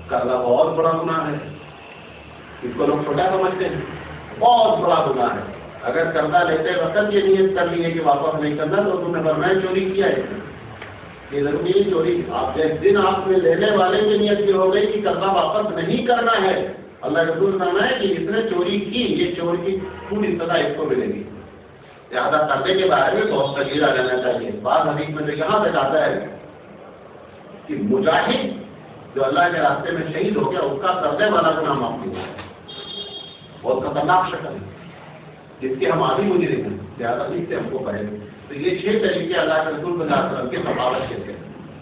قرضہ بہت بڑا گناہ ہے، اس کو لوگ چھوٹا سمجھتے ہیں، بہت بڑا گناہ ہے۔ اگر قرضہ لیتے وقت یہ نیت کر لی ہے کہ واپس نہیں کرنا تو تم نے فرمایا چوری کیا ہے، یہ ضروری نہیں چوری، آپ جس دن آپ نے لینے والے کی نیت یہ ہو گئی کہ قرضہ واپس نہیں کرنا ہے، اللہ کے رسول فرمایا ہے کہ اس نے چوری کی، یہ چور کی پوری سزا اس کو ملے گی۔ لہٰذا قرضے کے بارے میں بہت سجیدہ رہنا چاہیے۔ بعض حدیث میں تو یہاں تک آتا ہے کہ مجاہد جو اللہ کے راستے میں شہید ہو گیا اس کا قرضے والا گناہ معاف نہیں ہے، بہت خطرناک شکل ہے جس کے ہم عادی مجرم ہیں، لہٰذا اس سے ہم کو پڑھے۔ تو یہ 6 طریقے اللہ کے رسول صلی اللہ علیہ وسلم کے ثقافت کے تھے۔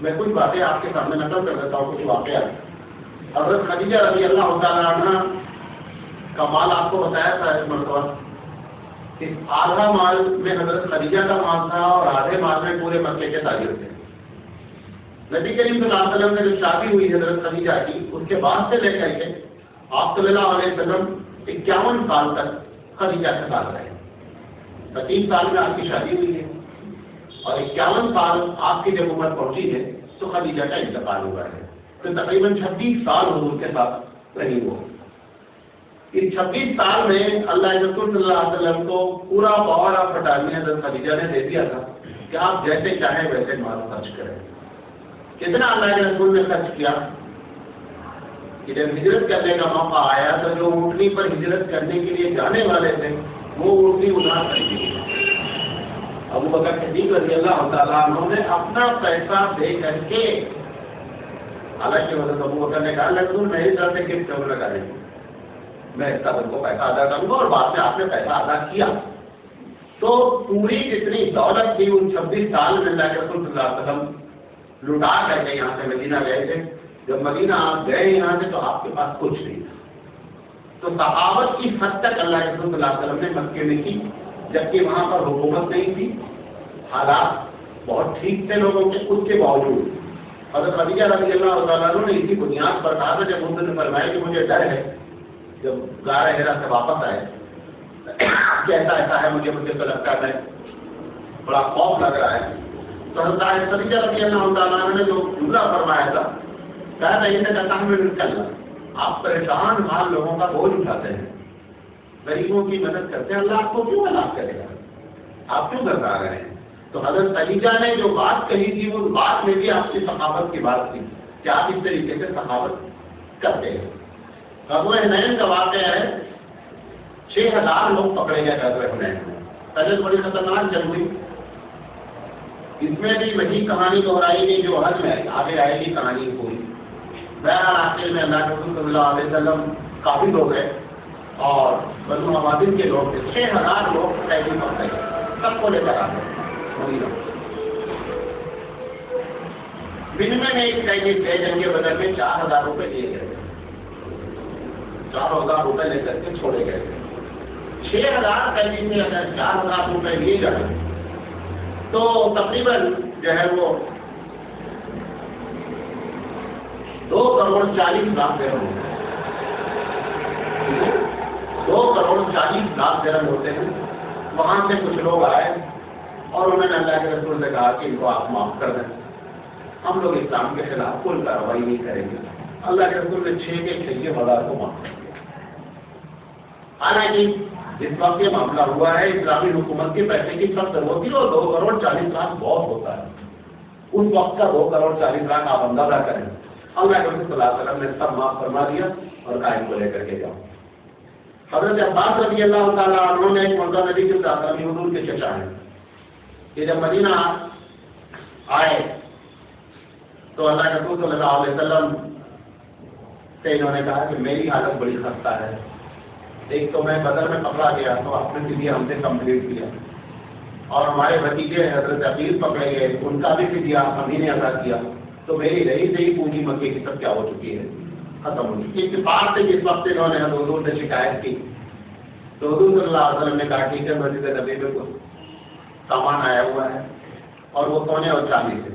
میں کچھ باتیں آپ کے سامنے نقل کر دیتا ہوں، کچھ واقعات۔ حضرت خدیجہ رضی اللہ تعالیٰ عنہ کا مال آپ کو بتایا تھا ایک مرتبہ، اس آدھا مال میں حضرت خدیجہ کا مال تھا اور آدھے مال میں پورے مکے کے تاجر تھے۔ نبی کریم صلی اللہ علیہ وسلم نے جو شادی ہوئی حضرت خدیجہ کی، اس کے بعد سے لے کر کے آپ صلی اللہ علیہ وسلم 51 سال تک خدیجہ کے ساتھ رہے۔ 30 سال میں آپ کی شادی ہوئی ہے اور 51 سال آپ کی جب عمر پہنچی ہے تو خدیجہ کا انتقال ہوا ہے، تو تقریباً 26 سال حضور کے ساتھ رہی وہ۔ اس 26 سال میں اللہ کے رسول صلی اللہ علیہ وسلم کو پورا پاور آف اٹارنی حضرت خدیجہ نے دے دیا تھا کہ آپ جیسے چاہیں ویسے مال خرچ کریں۔ کتنا اللہ کے رسول نے خرچ کیا کہ جب ہجرت کرنے کا موقع آیا تو جو اونٹنی پر ہجرت کرنے کے لیے جانے والے تھے وہ اونٹنی ادھار کر دی۔ ابو بکر صدیق رضی اللہ تعالیٰ عنہ نے اپنا پیسہ دے کر کے، حالانکہ حضرت ابو بکر نے کہا لگن میری طرف سے گفٹ ضرور لگا دیں، میں اس کا تم کو پیسہ ادا کروں گا، اور بعد میں آپ نے پیسہ ادا کیا۔ تو پوری جتنی دولت تھی ان 26 سال میں اللہ کے رسول صلی اللہ علیہ وسلم لٹا کر کے یہاں سے مدینہ گئے تھے۔ جب مدینہ آپ گئے یہاں سے تو آپ کے پاس کچھ نہیں تھا۔ تو صحابت کی حد تک اللہ کے رسول صلی اللہ علیہ وسلم نے مکے میں کی، جبکہ وہاں پر حکومت نہیں تھی، حالات بہت ٹھیک تھے لوگوں کے، اس کے باوجود حضرت خدیجہ رضی اللہ تعالیٰ عنہ نے اسی بنیاد پر کہا تھا جب انہوں نے فرمایا کہ مجھے ڈر ہے جب غار حرا سے واپس آئے کیسا ایسا ہے مجھے تو لگتا ہے بڑا خوف لگ رہا ہے، تو حضرت خدیجہ رضی اللہ تعالیٰ عنہ نے جو جملہ فرمایا تھا کہا تھا یہ کام میں نکلنا، آپ پریشان حال لوگوں کا بوجھ اٹھاتے ہیں، غریبوں کی مدد کرتے ہیں، اللہ آپ کو کیوں ہلاک کرے گا، آپ کیوں گھبرا رہے ہیں؟ تو حضرت خدیجہ نے جو بات کہی تھی اس بات میں بھی آپ کی ثقافت کی بات تھی کہ آپ اس طریقے سے ثقافت کرتے ہیں۔ غزوہ حنین کا واقعہ ہے، 6000 لوگ پکڑے گئے غزوہ حنین میں، پہلے بڑی خطرناک جنگ ہوئی، اس میں بھی وہی کہانی دہرائی گئی جو حج میں آگے آئے گی کہانی پوری۔ بہرحال آخر میں اللہ کے رسول صلی اللہ علیہ وسلم قابض ہو گئے اور بنو حوازن کے لوگ تھے، 6000 لوگ قیدی پکڑے گئے، سب کو لے کر آ گئے مدینہ۔ بننے میں ایک قیدی تھے جن کے بدل میں 4000 روپے دیے گئے، 4000 روپے لے کر کے چھوڑے گئے تھے۔ 6000 قیدی میں اگر 4000 روپے لیے جائیں تو تقریباً جو ہے وہ 2,40,00,000 درہم ہوتے ہیں، 2,40,00,000 درہم ہوتے ہیں۔ وہاں سے کچھ لوگ آئے اور انہوں نے اللہ کے رسول سے کہا کہ ان کو آپ معاف کر دیں، ہم لوگ اسلام کے خلاف کوئی کارروائی نہیں کریں گے۔ اللہ کے رسول نے 6 کے 6,000 کو معاف کر دیا۔ حالانکہ اس وقت یہ معاملہ ہوا ہے اسلامی حکومت کے پیسے کی سخت ضرورت تھی اور 2,40,00,000 بہت ہوتا ہے، اس وقت کا 2,40,00,000 آپ اندازہ کریں۔ اللہ کے رسول صلی اللہ علیہ وسلم نے سب معاف فرما دیا اور قائم کو لے کر کے جاؤ۔ حضرت عباس رضی اللہ تعالیٰ عنہ نے ایک مرتبہ نبی کے ساتھ حضور کے چچا ہیں کہ جب مدینہ آئے تو اللہ کے رسول صلی اللہ علیہ وسلم سے انہوں نے کہا کہ میری حالت بڑی خستہ ہے، ایک تو میں بدر میں پکڑا گیا تو آپ نے فدیہ ہم سے کمپلیٹ کیا، اور ہمارے بھتیجے حضرت عقیل پکڑے گئے ان کا بھی فدیہ ہم ہی نے ادا کیا، تو میری رہی صحیح پونجی مکے کی سب کیا ہو چکی ہے، ختم ہو چکی۔ اتفاق سے جس وقت انہوں نے حضور سے شکایت کی تو حضور صلی اللہ علیہ وسلم نے کہا ٹھیک ہے مسجد نبی میں کچھ سامان آیا ہوا ہے اور وہ سونے اور چاندی سے۔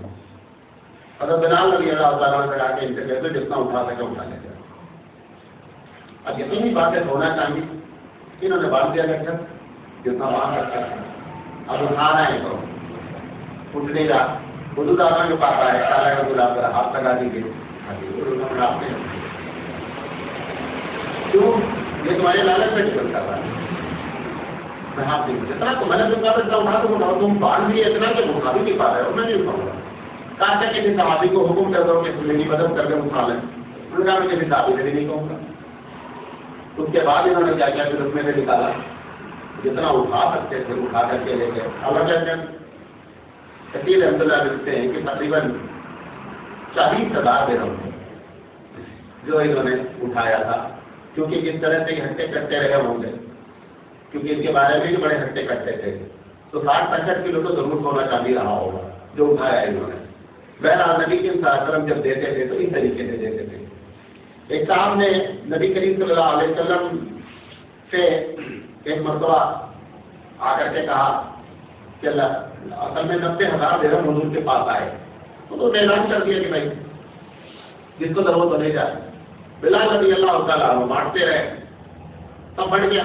حضرت بلال رضی اللہ تعالیٰ نے کہا کہ ان سے کہتے جتنا اٹھا سکے اٹھا لے جائے۔ اب یقینی بات ہے سونا چاندی انہوں نے باندھ دیا گیا جتنا باندھ رکھا، اب اٹھا رہے ہیں تو اٹھ نہیں رہا، حضور اعظم کے پاس آئے، کالا کا گلاب کا ہاتھ لگا دیجیے، آپ نے کیوں یہ تمہارے لالچ میں ڈپینڈ کر رہا ہے، میں ہاتھ نہیں جتنا تو میں نے جو کہا اتنا اٹھا تو اٹھاؤ، تم باندھ بھی اتنا کہ اٹھا بھی نہیں پا رہے ہو، میں نہیں اٹھاؤں گا۔ کہا کہ کسی صحابی کو حکم کر دو کہ میری مدد کر کے اٹھا لیں، انہوں نے کہا میں کسی صحابی سے بھی نہیں کہوں گا۔ اس کے بعد انہوں نے کیا کیا کہ رسمے سے نکالا، جتنا اٹھا سکتے تھے اٹھا کر کے لے گئے۔ اللہ کہتے ہیں کثیر احمد اللہ لکھتے ہیں کہ تقریباً 40,000 درہم جو انہوں نے اٹھایا تھا، کیونکہ جس طرح سے ہٹے کٹتے رہے ہوں گے، کیونکہ ان کے بارے میں بھی بڑے ہٹے کٹتے تھے، تو 60-65 کلو تو ضرور سونا چاندی رہا ہوگا جو اٹھایا انہوں نے۔ بہرحال نبی کریم صلی اللہ علیہ وسلم جب دیتے تھے تو اس طریقے سے دیتے تھے۔ ایک صاحب نے نبی کریم صلی اللہ علیہ وسلم سے ایک مرتبہ آ کر کے کہا کہ اصل میں 90,000 درہم حضور کے پاس آئے، تو اعلان کر دیا کہ بھائی جس کو ضرورت ہو لے جائے۔ بلال رضی اللہ تعالیٰ عنہ بانٹتے رہے، تب بڑھ گیا۔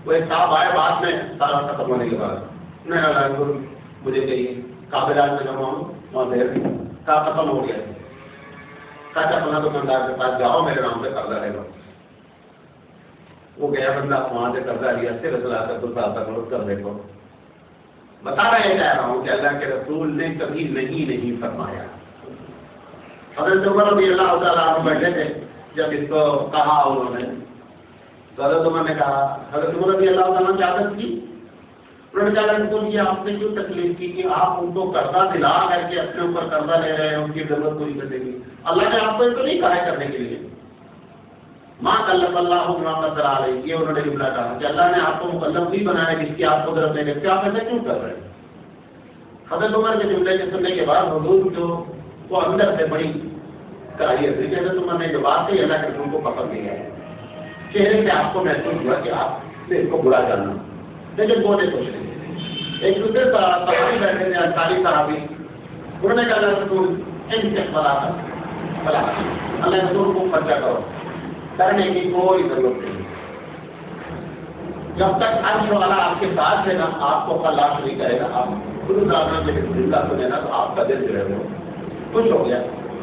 وہ ایک صاحب آئے بعد میں سارا ختم ہونے کے بعد، نہیں مجھے چاہیے، قابلات میں جمع ہوں وہاں دیر نہیں، کہا ختم ہو گیا، کہا اپنا دکاندار کے پاس جاؤ میرے نام سے قرضہ لے لو۔ وہ گیا بندہ وہاں سے قرضہ لیا، پھر رسول اللہ صلی اللہ علیہ وسلم کر دیکھو۔ بتا رہے جا رہا ہوں کہ اللہ کے رسول نے کبھی نہیں فرمایا۔ حضرت عمر رضی اللہ تعالیٰ عنہ بیٹھے تھے، جب اس کو کہا انہوں نے تو حضرت عمر نے کہا، حضرت عمر رضی اللہ تعالیٰ کی عادت کی، انہوں نے کہا رسول یہ آپ نے کیوں تکلیف کی کہ آپ ان کو قرضہ دلا کر کے اپنے اوپر قرضہ لے رہے ہیں، ان کی ضرورت پوری کر دیں گے؟ اللہ نے آپ کو اس کو نہیں کہا کرنے کے لیے، ماں کلف اللہ بما قدر علیہ، یہ انہوں نے جملہ کہا کہ اللہ نے آپ کو مکلف بھی بنایا جس کی آپ کو ضرورت نہیں ہے، آپ ایسا کیوں کر رہے ہیں؟ حضرت عمر کے جملے کے سننے کے بعد حضور جو وہ اندر سے بڑی کرائی ہے، حضرت عمر نے جو بات کہی اللہ کے رسول کو پکڑ لیا ہے، چہرے سے آپ کو محسوس ہوا کہ آپ نے اس کو برا جانا، لیکن بولے کچھ نہیں۔ ایک دوسرے صحابی بیٹھے تھے، انصاری صحابی، انہوں نے کہا اللہ رسول ان سے بلا اللہ رسول کو خرچہ کرو، کرنے کی کوئی ضرورت نہیں، جب تک عرش والا آپ کے ساتھ ہے نا آپ کو خلاص نہیں کرے گا، آپ خود کے زندہ سنے نا تو آپ کا دل جو ہے وہ خوش ہو گیا۔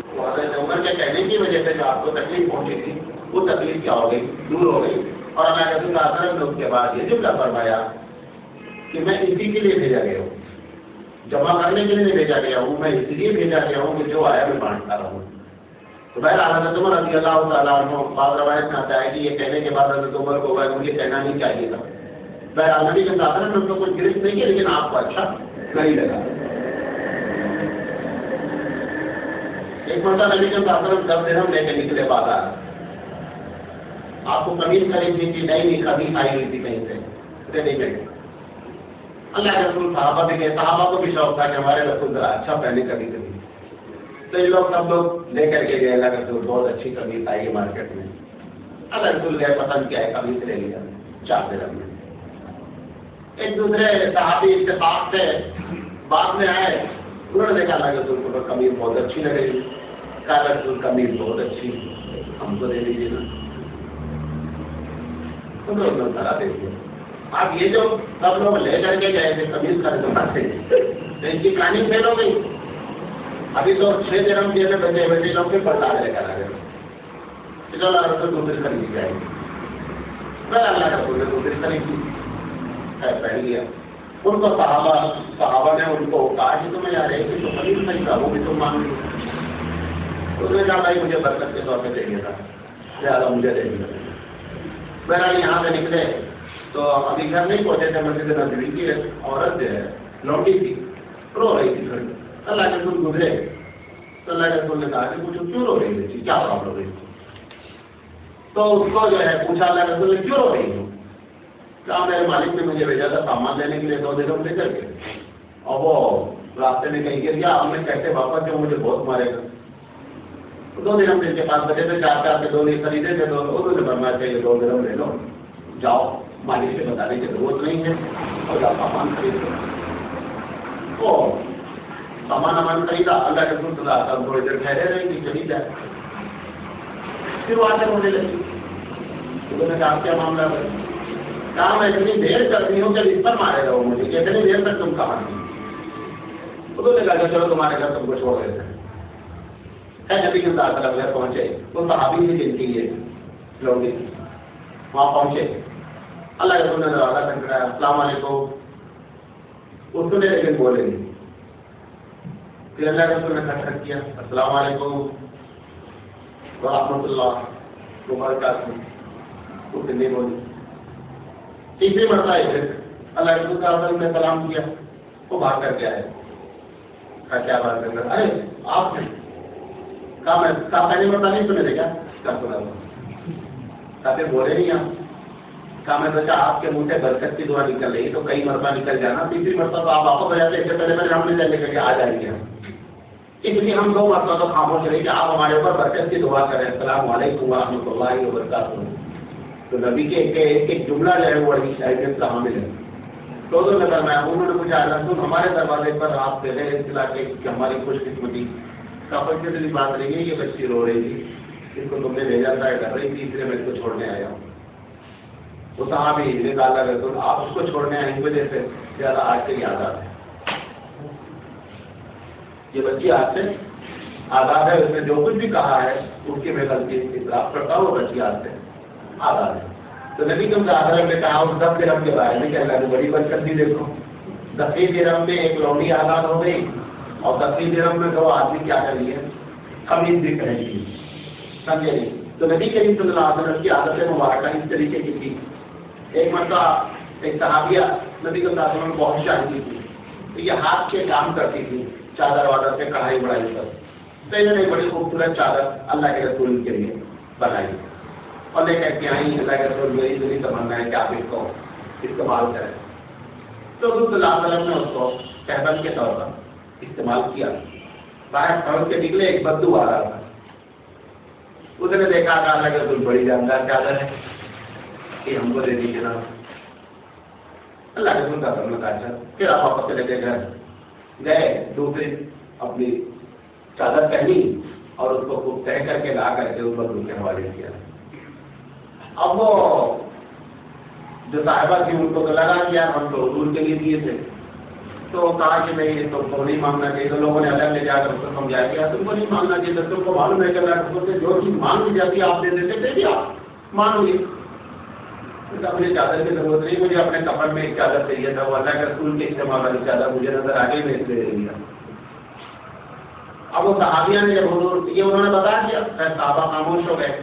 تو حضرت عمر کے کہنے کی وجہ سے جو آپ کو تکلیف پہنچی تھی وہ تکلیف کیا ہو گئی، دور ہو گئی، اور اللہ کے رسول صلی اللہ علیہ وسلم نے اس کے بعد یہ جملہ فرمایا کہ میں اسی کے لیے بھیجا گیا ہوں، جمع کرنے کے لیے نہیں بھیجا گیا ہوں، میں اس لیے بھیجا گیا ہوں کہ جو آیا میں بانٹتا رہوں۔ تو بہرحال حضرت عمر رضی اللہ تعالیٰ عنہ بعض روایت میں آتا ہے کہ یہ کہنے کے بعد حضرت عمر کو مجھے کہنا نہیں چاہیے تھا۔ بہرحال نبی کے ساتھ میں کو کچھ گرفت نہیں کیا، لیکن آپ کو اچھا نہیں لگا۔ ایک مرتبہ نبی کے ساتھ 10 درہم لے کے نکلے بازار، آپ کو قمیض خریدنی تھی، نئی قمیض آئی ہوئی تھی کہیں سے ریڈی میڈ۔ اللہ کے رسول صحابہ بھی گئے، صحابہ کو بھی شوق تھا کہ ہمارے رسول ذرا اچھا پہنے کبھی کبھی، تو یہ لوگ سب لوگ لے کر کے گئے، اللہ کے رسول بہت اچھی قمیض آئی ہے مارکیٹ میں، اللہ رسول گئے پسند کیا ہے قمیض لے لیا 4 درہم میں۔ ایک دوسرے صحابی اتفاق سے بعد میں آئے، انہوں نے دیکھا اللہ کے رسول کو قمیض بہت اچھی لگ رہی، کہا اللہ رسول قمیض بہت اچھی ہم کو دے دیجیے نا، انہوں نے ذرا دے دیا۔ اب یہ جو سب لوگ لے کر کے گئے تھے قمیض خریدنا تھے، تو ان کی پلاننگ فیل ہو گئی۔ ابھی تو 6 درہم دیے تھے بیٹھے لوگ پھر پلٹا لے کر آ گئے، چلو اللہ رسول دوسری خرید جائے گی، میں اللہ رسول نے دوسری خریدی پہن لیا۔ ان کو صحابہ نے ان کو کہا کہ تمہیں یار ہے کہ تو خرید خریدا وہ بھی تم مان لی، اس نے کہا بھائی مجھے برکت کے طور پہ چاہیے تھا، لہٰذا مجھے دے دیا۔ بہرحال یہاں سے نکلے تو ابھی گھر نہیں پہنچے تھے، مسجد نبوی کی عورت جو ہے لوٹی تھی، رو رہی تھی کھڑی، اللہ کے رسول گزرے تو اللہ کے رسول نے کہا کہ مجھے کیوں رو رہی تھی، کیا پرابلم رہی تھی؟ تو اس کو جو ہے پوچھا اللہ کے رسول نے کیوں رو رہی ہوں؟ کہا میرے مالک نے مجھے بھیجا تھا سامان لینے کے لیے 2 درہم لے کر کے، اور وہ راستے میں کہیں گر گیا، ہم نے کہتے واپس جو مجھے بہت مارے گا، 2 درہم جن کے پاس بچے تھے 4 سے 2 نہیں خریدے تھے، تو انہوں نے فرمایا تھا یہ 2 درہم لے لو، جاؤ مالک سے بتانے کی ضرورت نہیں ہے اور جاؤ سامان خرید لو۔ تو سامان خریدا، اللہ کے رسول صلی اللہ علیہ وسلم تھوڑی دیر ٹھہرے رہے کہ چلی جائے، پھر وہاں سے ہونے لگی، انہوں نے کہا کیا معاملہ ہے؟ کہا میں اتنی دیر کرتی ہوں کہ اس پر مارے رہو مجھے، اتنی دیر تک تم کہاں تھی؟ انہوں نے کہا چلو تمہارے گھر تم کو چھوڑ دیتے ہیں. نبی کے ساتھ گھر پہنچے تو صحابی بھی جن کی یہ لوگ وہاں پہنچے. اللہ کے رسول نے دروازہ کھٹکھٹایا, السلام علیکم. اس نے لیکن بولے نہیں. پھر اللہ کے رسول نے کھٹکھٹ کیا, السلام علیکم ورحمۃ اللہ وبرکاتہ. اس نے نہیں بولی. تیسری مرتبہ ہے اللہ کے رسول صلی اللہ علیہ وسلم نے سلام کیا, وہ بھاگ کر کے آئے. کہا کیا بات کر رہے, ارے آپ نے کہا میں پہلی مرتبہ نہیں سنے تھے کیا سنا تھا, پھر بولے نہیں آپ. کہا میں سوچا آپ کے منہ سے برکت کی دعا نکل رہی تو کئی مرتبہ نکل جانا, تیسری مرتبہ تو آپ واپس ہو جاتے, اس سے پہلے ہم نے لے کر کے آ جائیں گے. اس لیے ہم 2 مرتبہ تو خاموش رہے کہ آپ ہمارے اوپر برکت کی دعا کریں, السلام علیکم ورحمۃ اللہ وبرکاتہ. تو نبی کے ایک جملہ جو ہے وہ بڑی اہمیت کا حامل ہے. تو انہوں نے پوچھا رسول ہمارے دروازے پر آپ دے رہے اطلاع کے کہ ہماری خوش قسمتی کا پچھلی بات رہی ہے, یہ بچی رو رہی تھی, اس کو تم نے بھیجا تھا کر رہی تھی, اس لیے میں اس کو چھوڑنے آیا ہوں. وہ صحابی نے کہا رسول آپ اس کو چھوڑنے آئے اس وجہ سے زیادہ آج سے آزاد ہے, یہ بچی آج سے آزاد ہے, اس نے جو کچھ بھی کہا ہے اس کی میں غلطی اعتراف کرتا ہوں, وہ بچی آج سے آزاد ہے. تو نبی تم سے آزاد نے کہا اس 10 درہم کے بارے میں کہ اللہ نے بڑی برکت دی. دیکھو 10 درہم میں ایک لونڈی آزاد ہو گئی, اور 10 درہم میں 2 آدمی کیا کریے خمیر بھی کریں گی, سمجھے نہیں. تو نبی کریم صلی اللہ علیہ وسلم کی عادت مبارکہ اس طریقے کی تھی. ایک مرتبہ ایک صحابیہ نبی صلی اللہ علیہ وسلم بہت شائقی تھی, تو یہ ہاتھ کے کام کرتی تھی, چادر وادر سے کڑھائی بڑھائی کر. تو انہوں نے بڑی خوبصورت چادر اللہ کے رسول کے لیے بنائی اور لے کر کے آئی. اللہ کے رسول میری دلی تمنا ہے کہ آپ اس کو استعمال کریں. تو حضور صلی اللہ علیہ وسلم نے اس کو تہبند کے طور پر استعمال کیا. باہر پڑھ کے نکلے, ایک بدو آ رہا تھا, اس نے دیکھا کہ اللہ کے رسول بڑی جاندار چادر ہے کہ ہم کو دے دیجیے نا. اللہ کے رسول کا فرمان تھا اچھا. پھر آپ واپس چلے گئے گھر, گئے دوسری اپنی چادر پہنی اور اس کو خوب طے کر کے لا کر کے اوپر بدو کے حوالے کیا. اب وہ جو صاحبہ تھی ان کو تو لگا کیا ہم تو حضور کے لیے دیے تھے, تو کہا کہ نہیں یہ تو نہیں مانگنا چاہیے. تو لوگوں نے الگ لے جا کر اس کو سمجھایا گیا تم کو نہیں مانگنا چاہیے, تم کو معلوم ہے کہ جو چیز مانگ لی جاتی آپ دے دیتے تھے بھی آپ مانو گے. اپنی چادر کی ضرورت نہیں, مجھے اپنے کپڑ میں ایک چادر چاہیے تھا, وہ اللہ کے رسول کے استعمال والی چادر مجھے نظر آگے میں اس لیے دے دیا. اب وہ صحابیہ نے جب حضور یہ انہوں نے بتا دیا, صحابہ خاموش ہو گئے.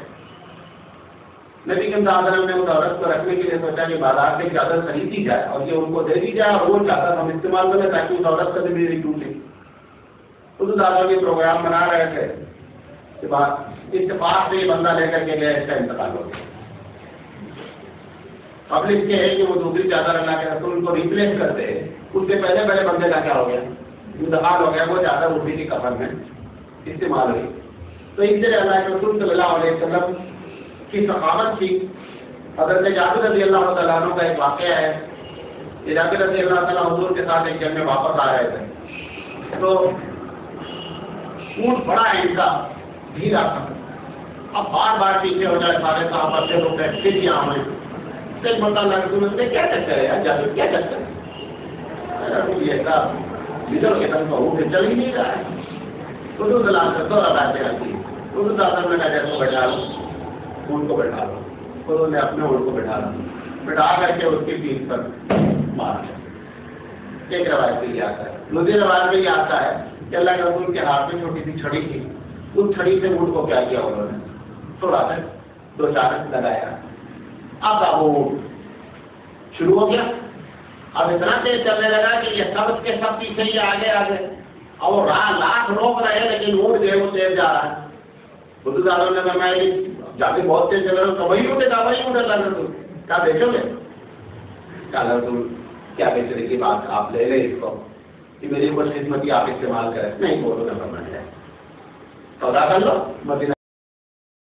نبی کے صاحب نے اس عورت کو رکھنے کے لیے سوچا کہ بازار سے چادر خریدی جائے اور یہ ان کو دے دی جائے, اور وہ چادر ہم استعمال کریں تاکہ اس عورت کا بھی نہیں ٹوٹے. اس دادا کے پروگرام بنا رہے تھے, اتفاق سے یہ بندہ لے کر کے گیا, اس کا انتقال ہو گیا. پبلک کے ہے کہ وہ دوسری چادر اللہ کے رسول کو ریپلیس کرتے, اس سے پہلے بندے کا کیا ہو گیا, انتقال ہو گیا, وہ چادر اسی کی کفن میں استعمال ہوئی. تو اس سے اللہ کے رسول صلی اللہ علیہ وسلم کی ثقافت تھی. حضرت جابر رضی اللہ تعالیٰ عنہ کا ایک واقعہ ہے. جابر رضی اللہ تعالیٰ حضور کے ساتھ ایک جنگ میں واپس آ رہے تھے, تو اونٹ بڑا ہے ان کا, ڈھیلا تھا. اب بار بار پیچھے ہو جائے سارے صحابہ سے تو پھر یہاں ہوئے. ایک بندہ اللہ کے رسول نے کیا چکر ہے یار جابر, کیا چکر ہے, یہ ایسا لیڈر کے تن کو چل ہی نہیں رہا ہے. اردو سلام سے دو راتیں آتی, اردو دادا میں کہا کو بیٹھا لو, اونٹ کو بیٹھا لو. انہوں نے اپنے اونٹ کو بٹھا کر کے اس کی پیٹھ پر مارا. ایک روایت میں یہ آتا ہے. دوسری روایت میں یہ آتا ہے کہ اللہ کے رسول کے ہاتھ میں چھوٹی سی چھڑی تھی, اس چھڑی سے اونٹ کو کیا کیا انہوں نے, تھوڑا سا 2-4 لگایا. اب وہ شروع ہو گیا. اب اتنا تیز چلنے لگا کہ یہ سب کے سب پیچھے ہی آگے, اور وہ لاکھ روک رہے ہیں لیکن اونٹ جو ہے وہ تیز جا رہا ہے. اردو دادوں نے فرمایا جا کے بہت تیز چل رہے ہو, تو وہی اونٹ ہے, وہی اونٹ اللہ رسول کیا بیچو گے, کیا رسول کیا بیچنے کی بات, آپ لے لیں اس کو کہ میری خوش قسمتی آپ استعمال کریں. نہیں بولو نہ فرمایا, سودا کر لو مدینہ